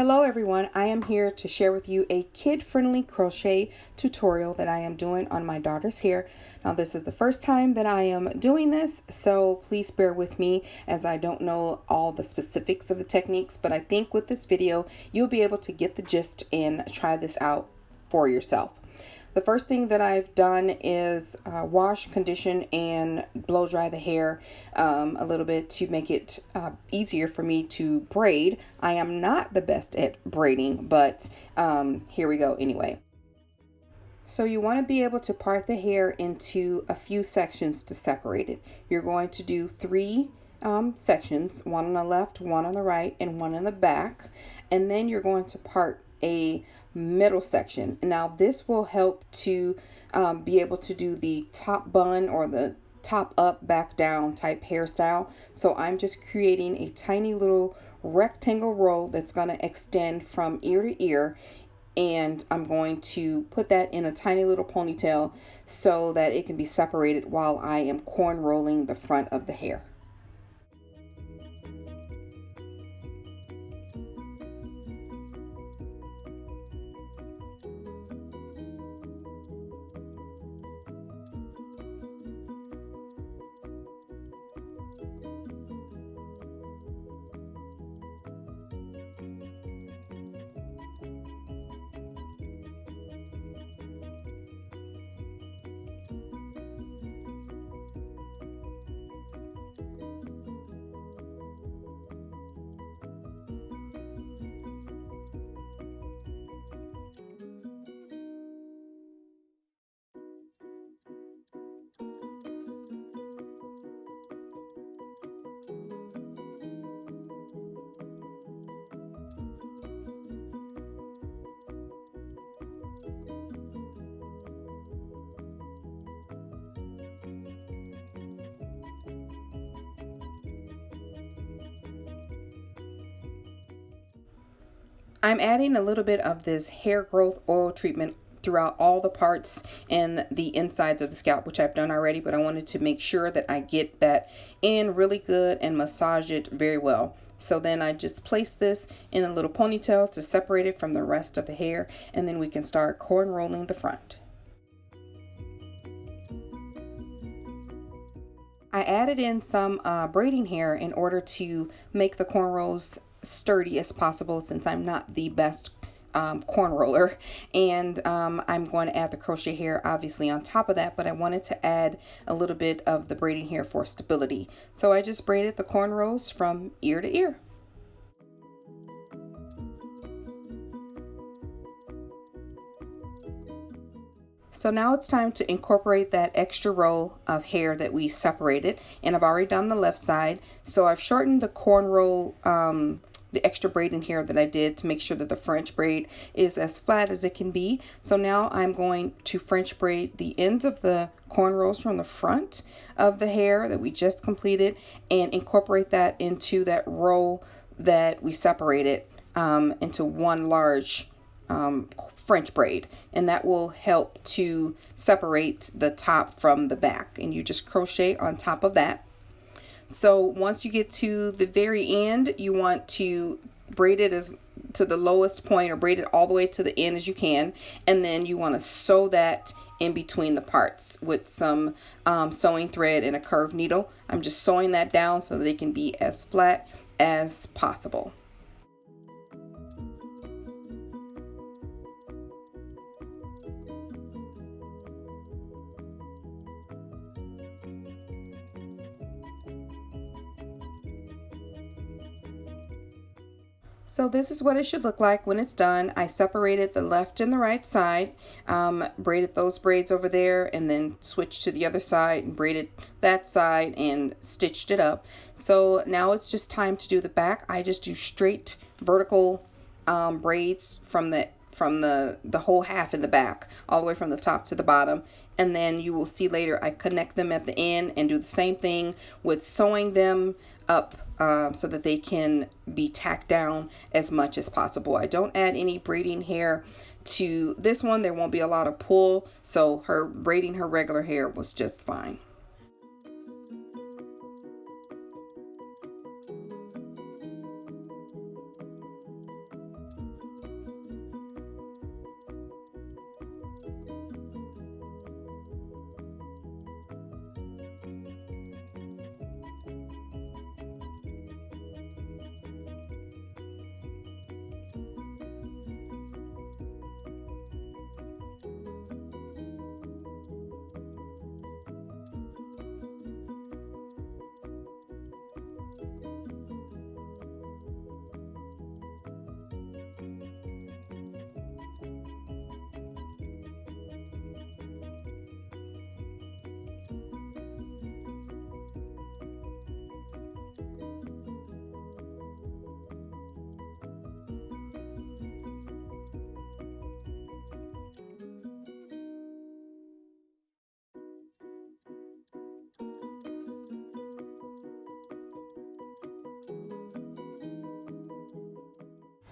Hello everyone, I am here to share with you a kid-friendly crochet tutorial that I am doing on my daughter's hair. Now this is the first time that I am doing this, so please bear with me as I don't know all the specifics of the techniques, but I think with this video you'll be able to get the gist and try this out for yourself. The first thing that I've done is wash, condition, and blow dry the hair a little bit to make it easier for me to braid. I am not the best at braiding, but here we go anyway. So you want to be able to part the hair into a few sections to separate it. You're going to do three sections, one on the left, one on the right, and one in the back. And then you're going to part a middle section. Now this will help to be able to do the top bun or the top up back down type hairstyle. So I'm just creating a tiny little rectangle roll that's going to extend from ear to ear, and I'm going to put that in a tiny little ponytail so that it can be separated while I am corn rolling the front of the hair. I'm adding a little bit of this hair growth oil treatment throughout all the parts and the insides of the scalp, which I've done already, but I wanted to make sure that I get that in really good and massage it very well. So then I just place this in a little ponytail to separate it from the rest of the hair, and then we can start corn rolling the front. I added in some braiding hair in order to make the cornrows sturdy as possible, since I'm not the best corn roller, and I'm going to add the crochet hair obviously on top of that, but I wanted to add a little bit of the braiding hair for stability. So I just braided the cornrows from ear to ear. So now it's time to incorporate that extra row of hair that we separated, and I've already done the left side, so I've shortened the cornrow, the extra braiding hair that I did, to make sure that the French braid is as flat as it can be. So now I'm going to French braid the ends of the cornrows from the front of the hair that we just completed and incorporate that into that row that we separated into one large French braid, and that will help to separate the top from the back, and you just crochet on top of that. So once you get to the very end, you want to braid it as to the lowest point, or braid it all the way to the end as you can, and then you want to sew that in between the parts with some sewing thread and a curved needle. I'm just sewing that down so that it can be as flat as possible. So this is what it should look like when it's done. I separated the left and the right side, braided those braids over there, and then switched to the other side and braided that side and stitched it up. So now it's just time to do the back. I just do straight vertical braids from the whole half in the back, all the way from the top to the bottom. And then you will see later I connect them at the end and do the same thing with sewing them up so that they can be tacked down as much as possible. I don't add any braiding hair to this one. There won't be a lot of pull, so her braiding her regular hair was just fine.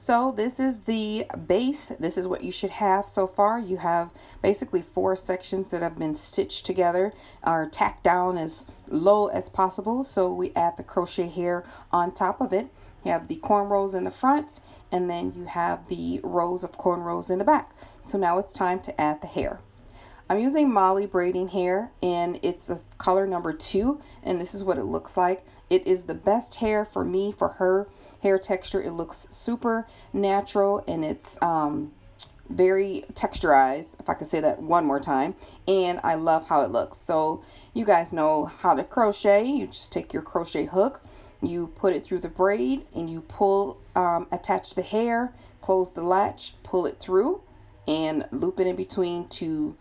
So this is the base. This is what you should have so far. You have basically 4 sections that have been stitched together or tacked down as low as possible. So we add the crochet hair on top of it. You have the cornrows in the front, and then you have the rows of cornrows in the back. So now it's time to add the hair. I'm using Molly braiding hair, and it's the color number 2, and this is what it looks like. It is the best hair for me for her hair texture. It looks super natural, and it's very texturized, if I could say that one more time, and I love how it looks. So you guys know how to crochet. You just take your crochet hook, you put it through the braid, and you pull, attach the hair, close the latch, pull it through, and loop it in between to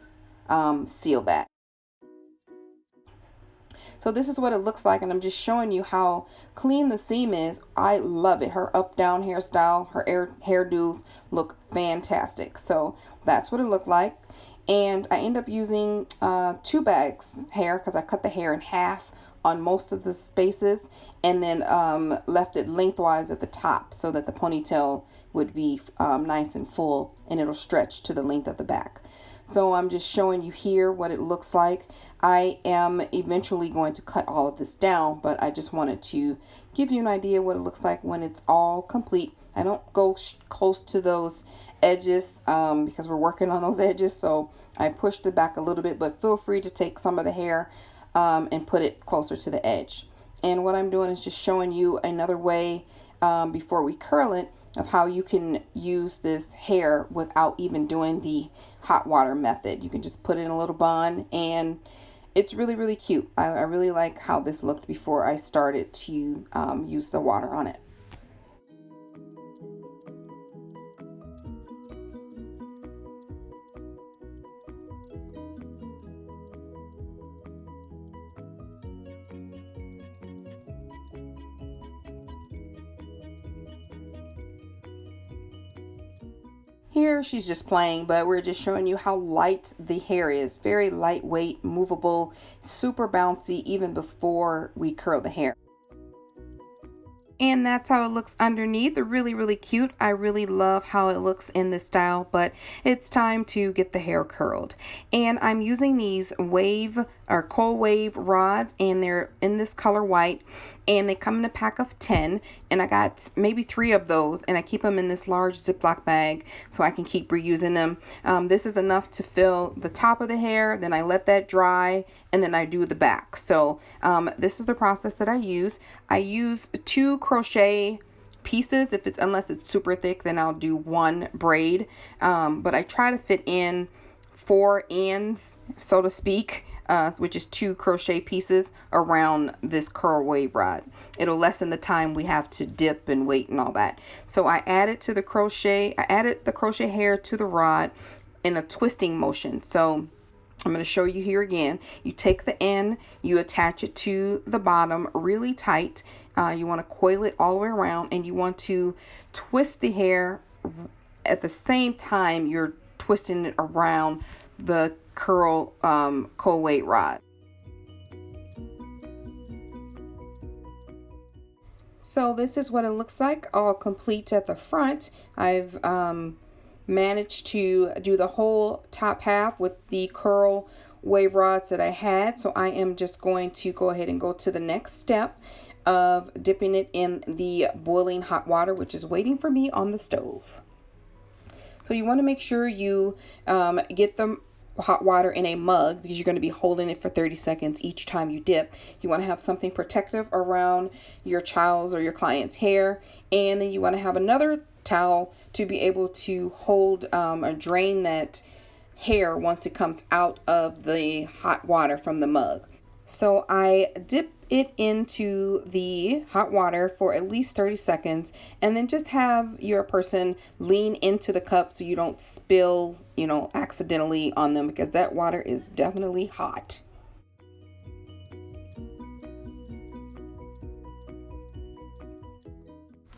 seal that. So this is what it looks like, and I'm just showing you how clean the seam is. I love it. Her up down hairstyle, her hairdos look fantastic. So that's what it looked like. And I end up using 2 bags hair because I cut the hair in half on most of the spaces, and then left it lengthwise at the top so that the ponytail would be nice and full, and it'll stretch to the length of the back. So I'm just showing you here what it looks like. I am eventually going to cut all of this down, but I just wanted to give you an idea what it looks like when it's all complete. I don't go close to those edges because we're working on those edges, so I pushed it back a little bit, but feel free to take some of the hair and put it closer to the edge. And what I'm doing is just showing you another way before we curl it of how you can use this hair without even doing the hot water method. You can just put it in a little bun, and it's really, really cute. I really like how this looked before I started to use the water on it. Here she's just playing, but we're just showing you how light the hair is. Very lightweight, movable, super bouncy even before we curl the hair. And that's how it looks underneath. Really, really cute. I really love how it looks in this style, but it's time to get the hair curled. And I'm using these wave or cold wave rods, and they're in this color white, and they come in a pack of 10, and I got maybe 3 of those, and I keep them in this large Ziploc bag so I can keep reusing them. This is enough to fill the top of the hair, then I let that dry, and then I do the back. So this is the process that I use. I use 2 crochet pieces. Unless it's super thick, then I'll do 1 braid, but I try to fit in 4 ends, so to speak, which is 2 crochet pieces around this curl wave rod. It'll lessen the time we have to dip and wait and all that. So I added the crochet hair to the rod in a twisting motion. So I'm going to show you here again. You take the end, you attach it to the bottom really tight. You want to coil it all the way around, and you want to twist the hair at the same time you're twisting it around the curl cold weight rod. So this is what it looks like all complete at the front. I've managed to do the whole top half with the curl wave rods that I had. So I am just going to go ahead and go to the next step of dipping it in the boiling hot water, which is waiting for me on the stove. So you want to make sure you get the hot water in a mug, because you're going to be holding it for 30 seconds each time you dip. You want to have something protective around your child's or your client's hair, and then you want to have another towel to be able to hold or drain that hair once it comes out of the hot water from the mug. So I dip it into the hot water for at least 30 seconds, and then just have your person lean into the cup so you don't spill, accidentally on them, because that water is definitely hot.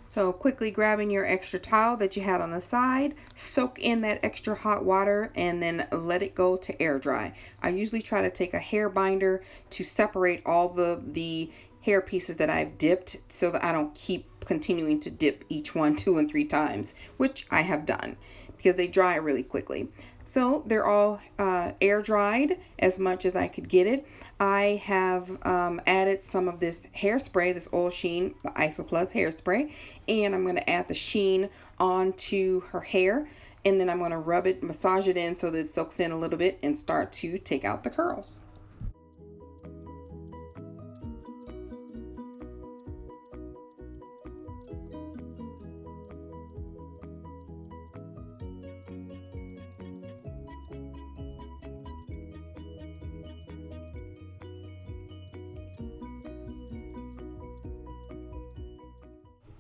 So quickly grabbing your extra towel that you had on the side, soak in that extra hot water, and then let it go to air dry. I usually try to take a hair binder to separate all the hair pieces that I've dipped so that I don't keep continuing to dip each one 2 and 3 times, which I have done because they dry really quickly. So they're all air dried as much as I could get it. I have added some of this hairspray, this oil sheen, the Isoplus hairspray, and I'm going to add the sheen onto her hair, and then I'm going to rub it, massage it in so that it soaks in a little bit and start to take out the curls.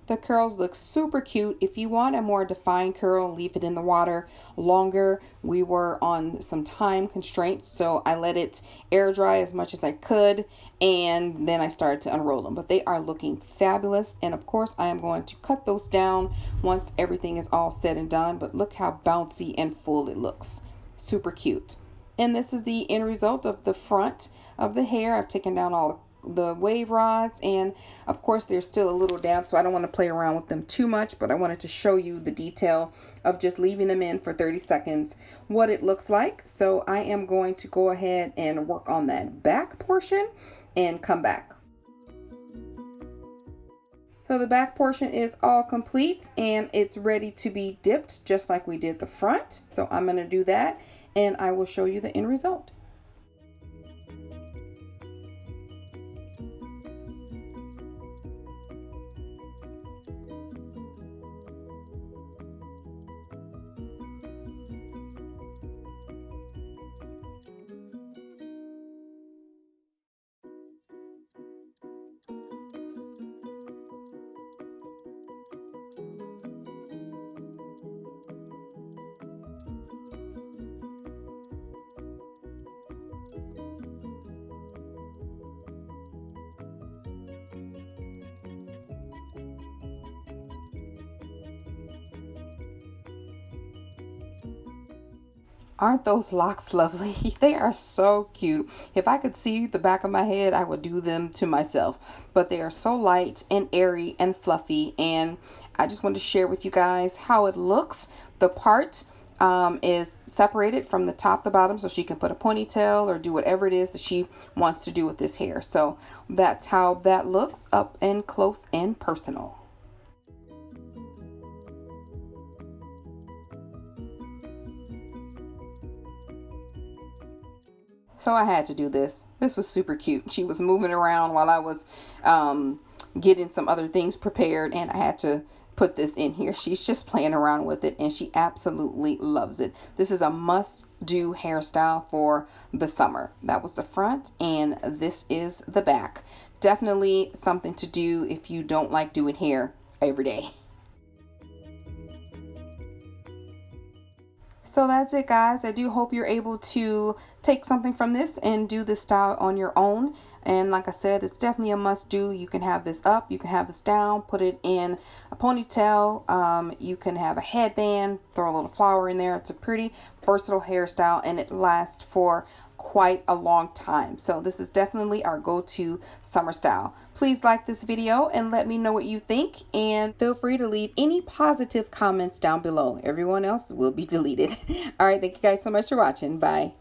The curls look super cute. If you want a more defined curl, leave it in the water longer. We were on some time constraints, so I let it air dry as much as I could, and then I started to unroll them. But they are looking fabulous, and of course I am going to cut those down once everything is all said and done. But look how bouncy and full it looks. Super cute. And this is the end result of the front of the hair. I've taken down all the wave rods, and of course they're still a little damp, so I don't want to play around with them too much, but I wanted to show you the detail of just leaving them in for 30 seconds, what it looks like. So I am going to go ahead and work on that back portion and come back. So the back portion is all complete and it's ready to be dipped just like we did the front. So I'm going to do that and I will show you the end result. Aren't those locks lovely? They are so cute. If I could see the back of my head, I would do them to myself. But they are so light and airy and fluffy. And I just wanted to share with you guys how it looks. The part is separated from the top to bottom, so she can put a ponytail or do whatever it is that she wants to do with this hair. So that's how that looks up and close and personal. So I had to do this. This was super cute. She was moving around while I was getting some other things prepared, and I had to put this in here. She's just playing around with it, and she absolutely loves it. This is a must-do hairstyle for the summer. That was the front, and this is the back. Definitely something to do if you don't like doing hair every day. So that's it, guys. I do hope you're able to take something from this and do this style on your own. And like I said, it's definitely a must do. You can have this up, you can have this down, put it in a ponytail. You can have a headband, throw a little flower in there. It's a pretty versatile hairstyle and it lasts for quite a long time. So this is definitely our go-to summer style. Please like this video and let me know what you think, and feel free to leave any positive comments down below. Everyone else will be deleted. All right, thank you guys so much for watching. Bye.